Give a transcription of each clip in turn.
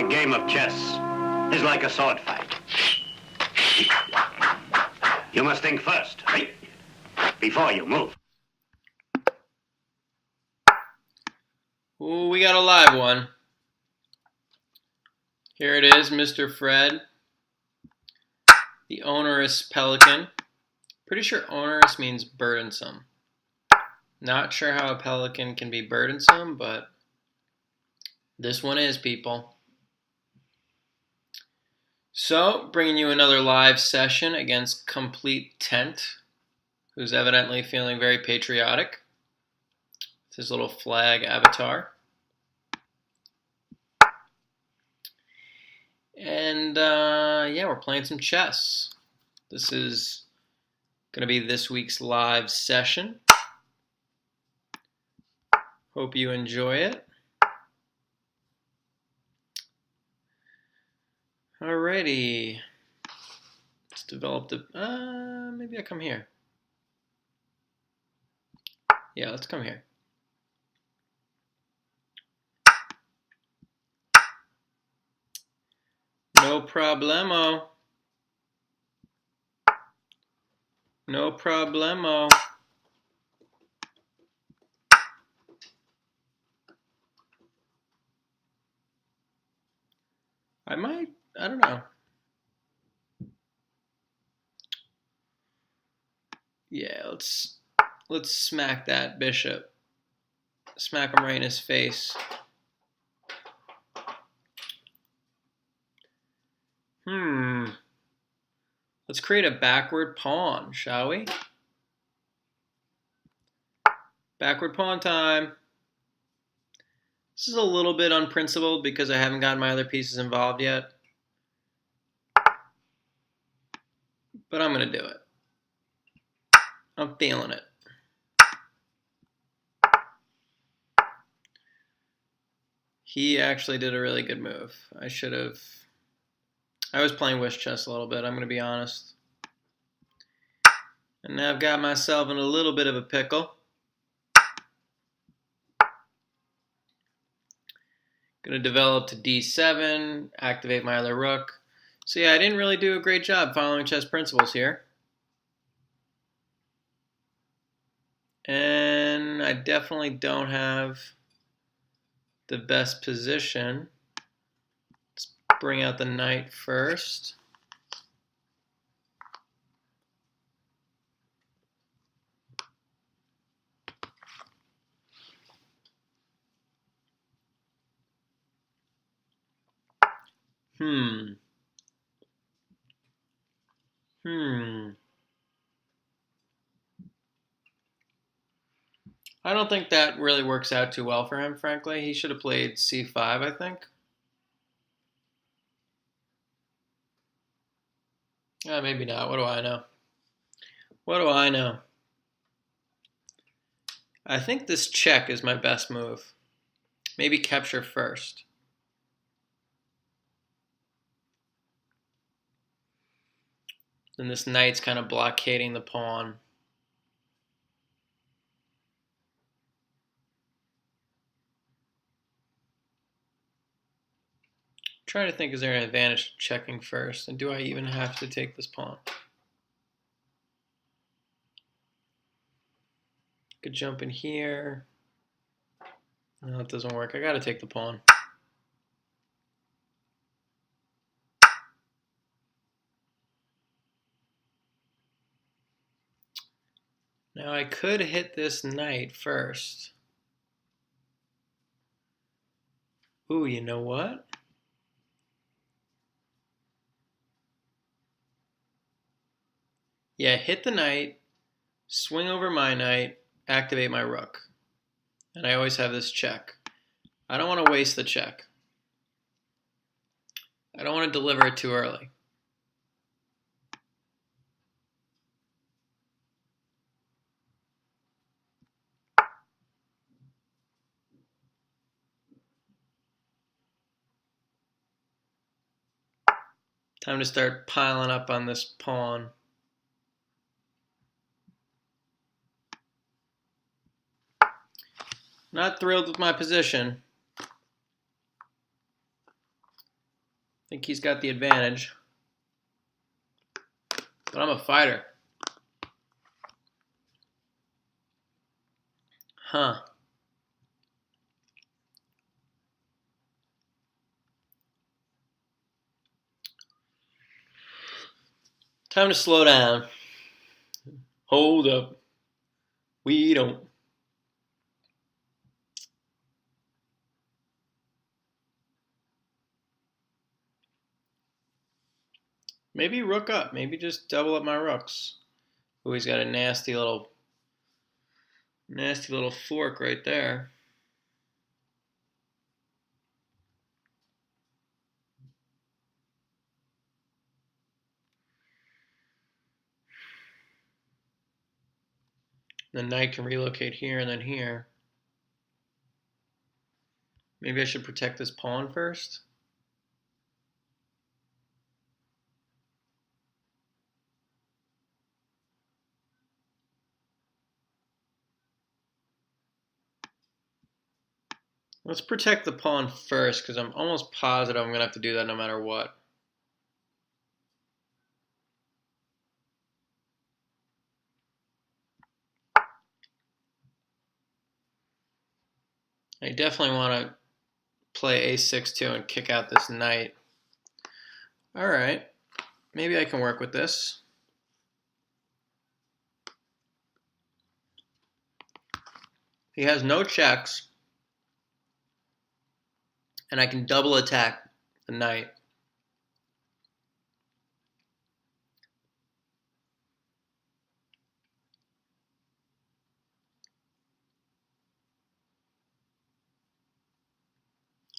A game of chess is like a sword fight. You must think first, right? Before you move. Ooh, we got a live one. Here it is, Mr. Fred. The onerous pelican. Pretty sure onerous means burdensome. Not sure how a pelican can be burdensome, but this one is, people. So, bringing you another live session against CompleteTent, who's evidently feeling very patriotic. It's his little flag avatar. And yeah, we're playing some chess. This is going to be this week's live session. Hope you enjoy it. Alrighty. Let's develop the... maybe I come here. Yeah, let's come here. No problemo. No problemo. I don't know. Yeah, let's smack that bishop. Smack him right in his face. Let's create a backward pawn, shall we? Backward pawn time. This is a little bit unprincipled because I haven't gotten my other pieces involved yet. But I'm going to do it. I'm feeling it. He actually did a really good move. I was playing wish chess a little bit, I'm going to be honest. And now I've got myself in a little bit of a pickle. Going to develop to d7, activate my other rook. So yeah, I didn't really do a great job following chess principles here. And I definitely don't have the best position. Let's bring out the knight first. I don't think that really works out too well for him, frankly. He should have played c5, I think. Maybe not. What do I know? What do I know? I think this check is my best move. Maybe capture first. Then this knight's kind of blockading the pawn. Trying to think, is there an advantage to checking first? And do I even have to take this pawn? Could jump in here. No, it doesn't work. I gotta take the pawn. Now I could hit this knight first. Ooh, you know what? Yeah, hit the knight, swing over my knight, activate my rook. And I always have this check. I don't want to waste the check. I don't want to deliver it too early. Time to start piling up on this pawn. Not thrilled with my position. think he's got the advantage. But I'm a fighter. Huh. Time to slow down. Hold up. We don't. Maybe rook up. Maybe just double up my rooks. Oh, he's got a nasty little fork right there. The knight can relocate here and then here. Maybe I should protect this pawn first. Let's protect the pawn first because I'm almost positive I'm going to have to do that no matter what. I definitely want to play a6 too and kick out this knight. Alright, maybe I can work with this. He has no checks, and I can double attack the knight.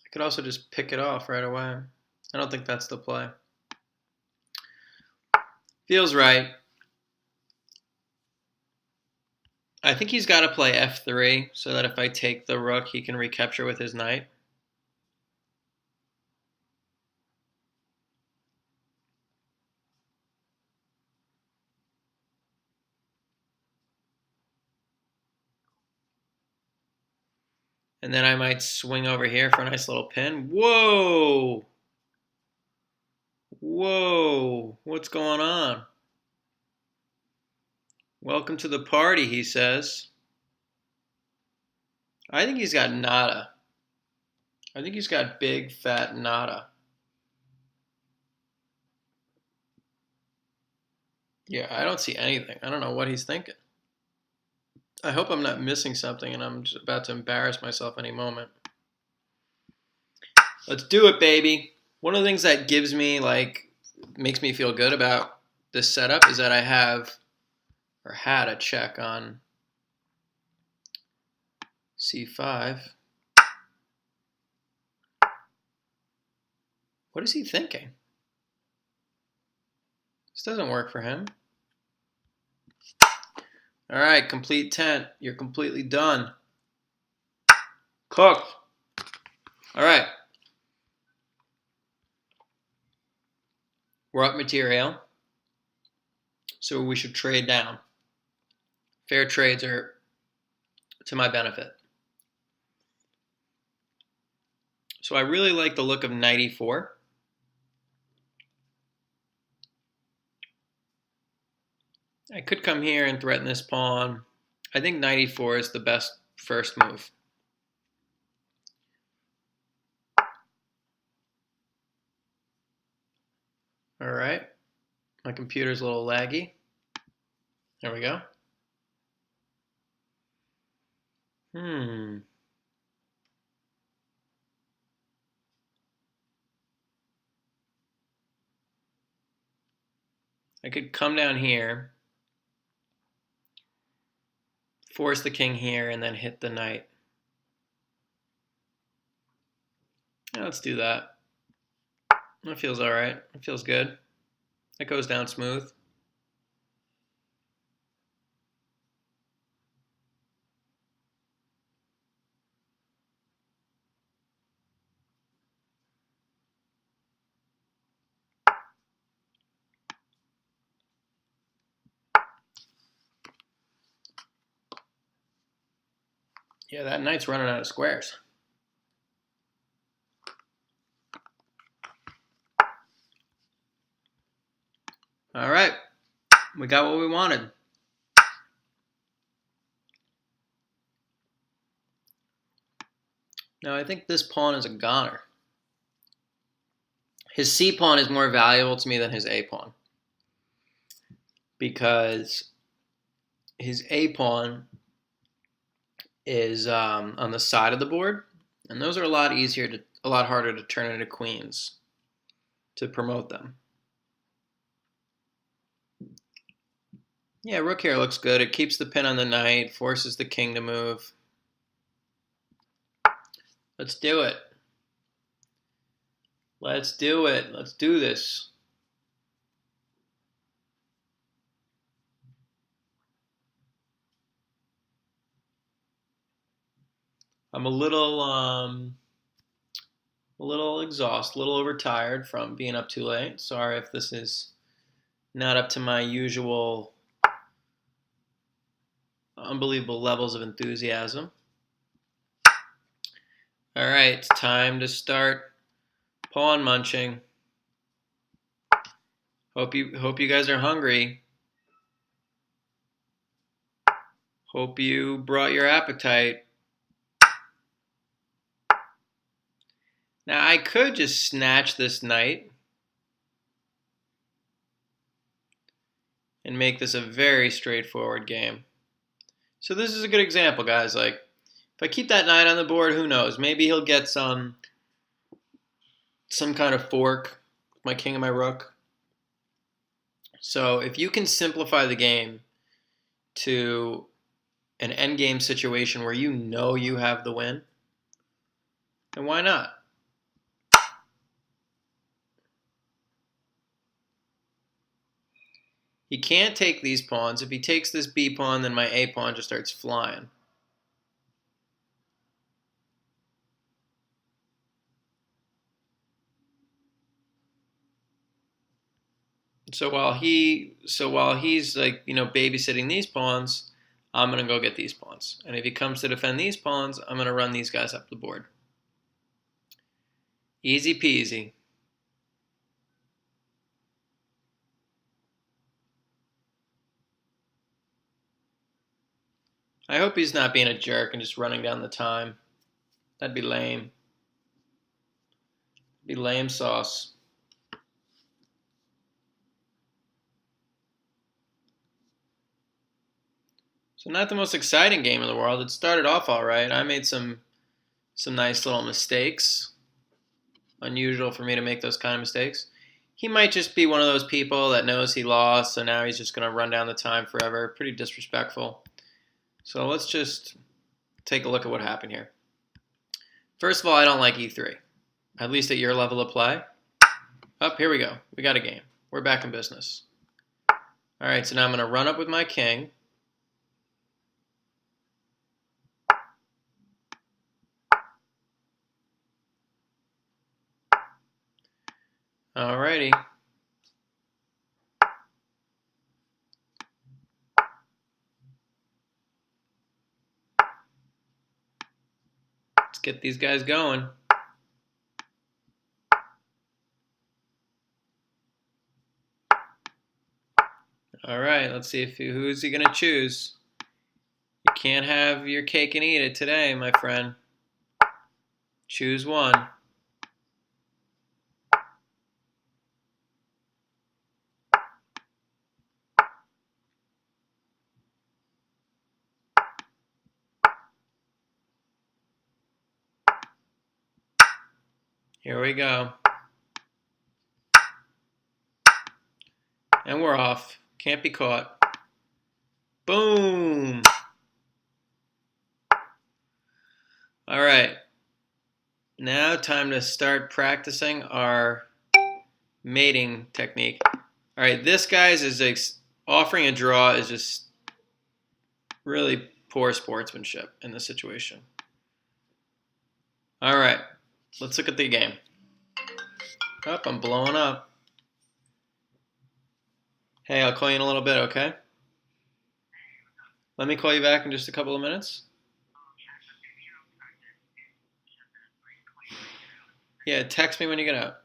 I could also just pick it off right away. I don't think that's the play. Feels right. I think he's got to play f3 so that if I take the rook, he can recapture with his knight. And then I might swing over here for a nice little pin. Whoa! Whoa! What's going on? Welcome to the party, he says. I think he's got nada. I think he's got big, fat nada. Yeah, I don't see anything. I don't know what he's thinking. I hope I'm not missing something and I'm just about to embarrass myself any moment. Let's do it, baby. One of the things that gives me, makes me feel good about this setup is that I have, or had a check on c5. What is he thinking? This doesn't work for him. All right, complete tent. You're completely done. Cooked. All right. We're up material. So we should trade down. Fair trades are to my benefit. So I really like the look of knight e4. I could come here and threaten this pawn. I think knight e4 is the best first move. All right. My computer's a little laggy. There we go. I could come down here, force the king here, and then hit the knight. Yeah, let's do that. That feels all right. It feels good. That goes down smooth. Yeah, that knight's running out of squares. All right, we got what we wanted. Now I think this pawn is a goner. His C pawn is more valuable to me than his A pawn, because his A pawn is on the side of the board, and those are a lot harder to turn into queens to promote them. Yeah, rook here looks good. It keeps the pin on the knight, forces the king to move. Let's do it. Let's do it. Let's do this. I'm a little exhausted, a little overtired from being up too late. Sorry if this is not up to my usual unbelievable levels of enthusiasm. All right, it's time to start pawn munching. Hope you guys are hungry. Hope you brought your appetite. Now I could just snatch this knight and make this a very straightforward game. So this is a good example, guys. Like, if I keep that knight on the board, who knows? Maybe he'll get some kind of fork with my king and my rook. So if you can simplify the game to an endgame situation where you know you have the win, then why not? He can't take these pawns. If he takes this B pawn, then my A pawn just starts flying. So while he's like, babysitting these pawns, I'm gonna go get these pawns. And if he comes to defend these pawns, I'm gonna run these guys up the board. Easy peasy. I hope he's not being a jerk and just running down the time. That'd be lame. Be lame sauce. So not the most exciting game in the world. It started off all right. I made some nice little mistakes. Unusual for me to make those kind of mistakes. He might just be one of those people that knows he lost, so now he's just going to run down the time forever. Pretty disrespectful. So let's just take a look at what happened here. First of all, I don't like e3, at least at your level of play. Oh, here we go. We got a game. We're back in business. All right, so now I'm going to run up with my king. All righty. Let's get these guys going. All right, let's see who's he gonna choose. You can't have your cake and eat it today, my friend. Choose one. Here we go. And we're off. Can't be caught. Boom! All right. Now time to start practicing our mating technique. All right, this guys is offering a draw is just really poor sportsmanship in this situation. All right, let's look at the game. Oh, I'm blowing up. Hey, I'll call you in a little bit, okay? Let me call you back in just a couple of minutes. Yeah, text me when you get out.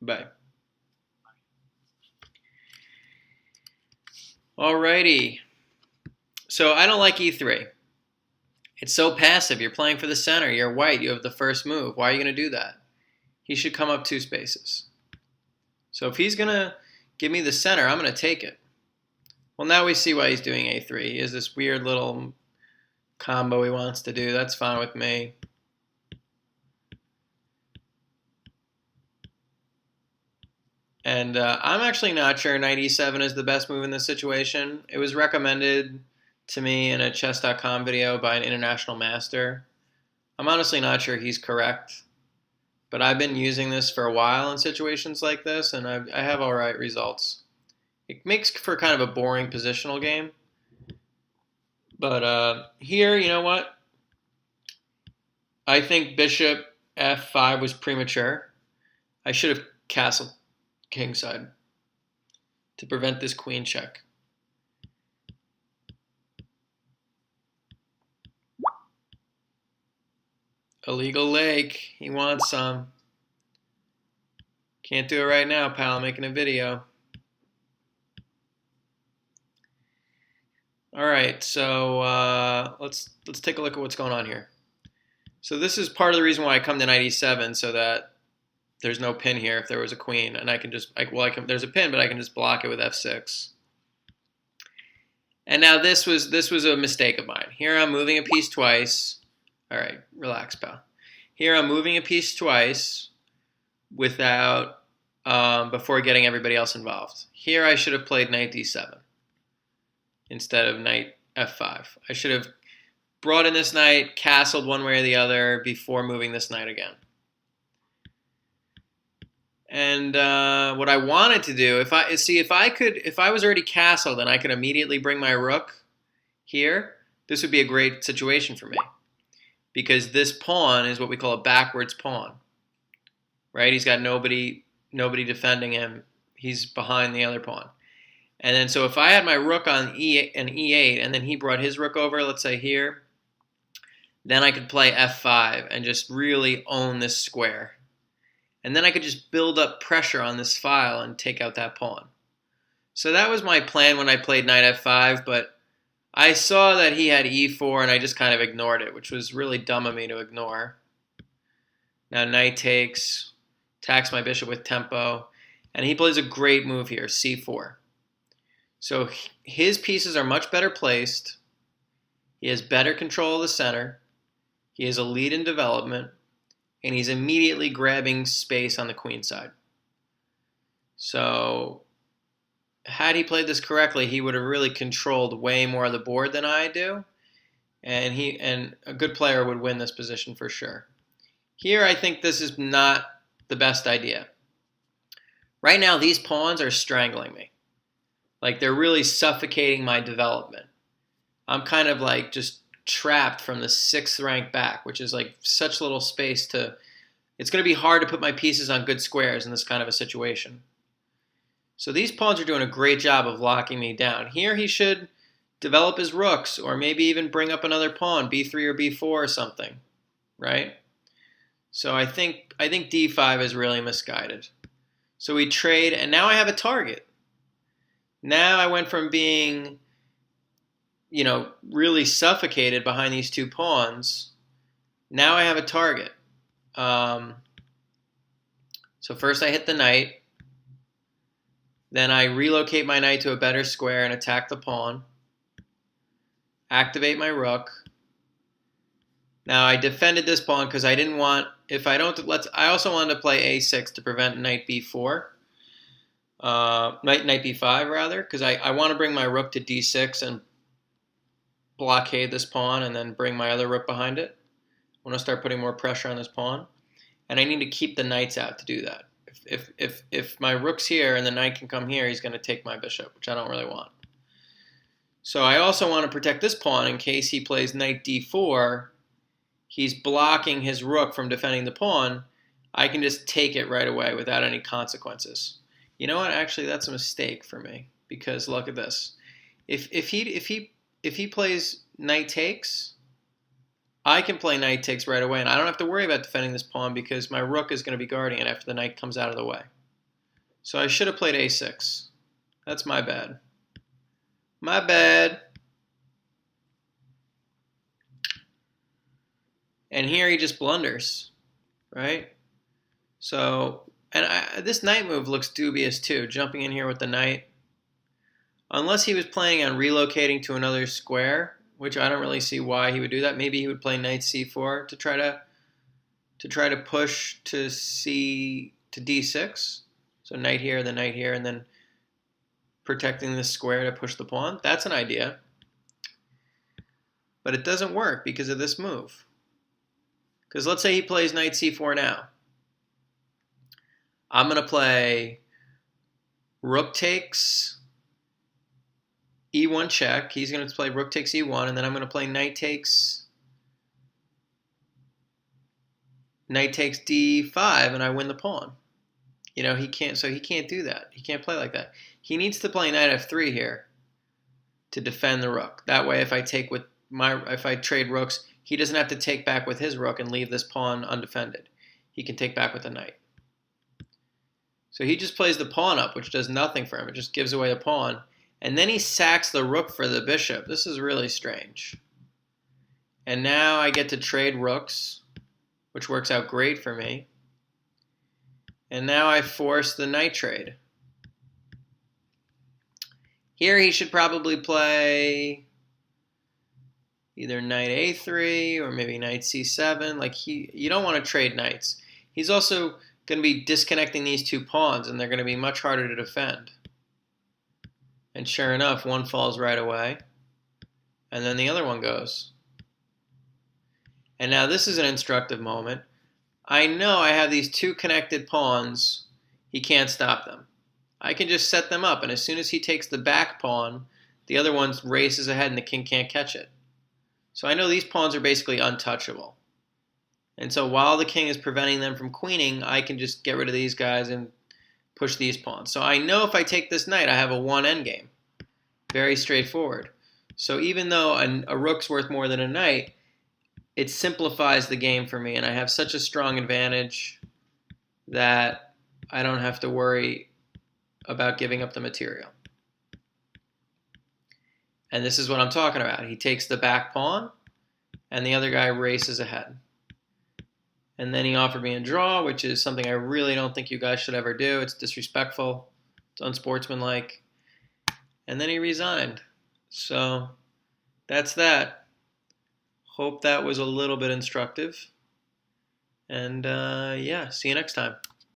Bye. Alrighty. So I don't like e3. It's so passive. You're playing for the center. You're white. You have the first move. Why are you going to do that? He should come up 2 spaces. So if he's going to give me the center, I'm going to take it. Well, now we see why he's doing a3. He has this weird little combo he wants to do. That's fine with me. And I'm actually not sure knight e7 is the best move in this situation. It was recommended to me in a chess.com video by an international master. I'm honestly not sure he's correct, but I've been using this for a while in situations like this, and I have all right results. It makes for kind of a boring positional game, but here, you know what? I think bishop f5 was premature. I should have castled kingside to prevent this queen check. Illegal lake. He wants some. Can't do it right now, pal. I'm making a video. All right, so let's take a look at what's going on here. So this is part of the reason why I come to knight e7, so that there's no pin here if there was a queen, and I can just there's a pin, but I can just block it with f6. And now this was a mistake of mine. Here I'm moving a piece twice. All right, relax, pal. Here I'm moving a piece twice without before getting everybody else involved. Here I should have played knight d7 instead of knight f5. I should have brought in this knight, castled one way or the other before moving this knight again. And what I wanted to do, if I was already castled and I could immediately bring my rook here, this would be a great situation for me, because this pawn is what we call a backwards pawn, right? He's got nobody defending him. He's behind the other pawn. And then so if I had my rook on e8 and then he brought his rook over, let's say here, then I could play f5 and just really own this square. And then I could just build up pressure on this file and take out that pawn. So that was my plan when I played knight f5, but I saw that he had e4 and I just kind of ignored it, which was really dumb of me to ignore. Now knight takes, attacks my bishop with tempo, and he plays a great move here, c4. So his pieces are much better placed. He has better control of the center. He has a lead in development. And he's immediately grabbing space on the queen side. So had he played this correctly, he would have really controlled way more of the board than I do. And a good player would win this position for sure. Here, I think this is not the best idea. Right now, these pawns are strangling me. Like, they're really suffocating my development. I'm kind of like just trapped from the 6th rank back, which is like such little space to... It's going to be hard to put my pieces on good squares in this kind of a situation. So these pawns are doing a great job of locking me down. Here he should develop his rooks, or maybe even bring up another pawn, b3 or b4 or something, right? So I think d5 is really misguided. So we trade, and now I have a target. Now I went from being, really suffocated behind these 2 pawns. Now I have a target. So first I hit the knight. Then I relocate my knight to a better square and attack the pawn. Activate my rook. Now I defended this pawn because I didn't want, I also wanted to play a6 to prevent knight b4. Knight b5 rather, because I want to bring my rook to d6 and blockade this pawn and then bring my other rook behind it. I want to start putting more pressure on this pawn. And I need to keep the knights out to do that. If my rook's here and the knight can come here, he's going to take my bishop, which I don't really want. So I also want to protect this pawn in case he plays knight d4. He's blocking his rook from defending the pawn. I can just take it right away without any consequences. You know what? Actually, that's a mistake for me, because look at this. If he plays knight takes, I can play knight takes right away, and I don't have to worry about defending this pawn because my rook is going to be guarding it after the knight comes out of the way. So I should have played a6. That's my bad. My bad. And here he just blunders, right? So, and this knight move looks dubious too, jumping in here with the knight. Unless he was planning on relocating to another square, which I don't really see why he would do that. Maybe he would play knight c4 to try to push to d6. So knight here, and then protecting this square to push the pawn. That's an idea. But it doesn't work because of this move. Because let's say he plays knight c4 now. I'm going to play rook takes e1 check. He's going to play rook takes e1, and then I'm going to play knight takes d5, and I win the pawn. You know, he can't do that. He can't play like that. He needs to play knight f3 here to defend the rook. That way, if I trade rooks, he doesn't have to take back with his rook and leave this pawn undefended. He can take back with the knight. So he just plays the pawn up, which does nothing for him. It just gives away the pawn. And then he sacks the rook for the bishop. This is really strange. And now I get to trade rooks, which works out great for me. And now I force the knight trade. Here he should probably play either knight a3 or maybe knight c7. You don't want to trade knights. He's also going to be disconnecting these two pawns, and they're going to be much harder to defend. And sure enough, one falls right away, and then the other one goes. And now this is an instructive moment. I know I have these two connected pawns. He can't stop them. I can just set them up, and as soon as he takes the back pawn, the other one races ahead and the king can't catch it. So I know these pawns are basically untouchable. And so while the king is preventing them from queening, I can just get rid of these guys and push these pawns. So I know if I take this knight, I have a 1 endgame. Very straightforward. So even though a rook's worth more than a knight, it simplifies the game for me, and I have such a strong advantage that I don't have to worry about giving up the material. And this is what I'm talking about. He takes the back pawn, and the other guy races ahead. And then he offered me a draw, which is something I really don't think you guys should ever do. It's disrespectful. It's unsportsmanlike. And then he resigned. So that's that. Hope that was a little bit instructive. And yeah, see you next time.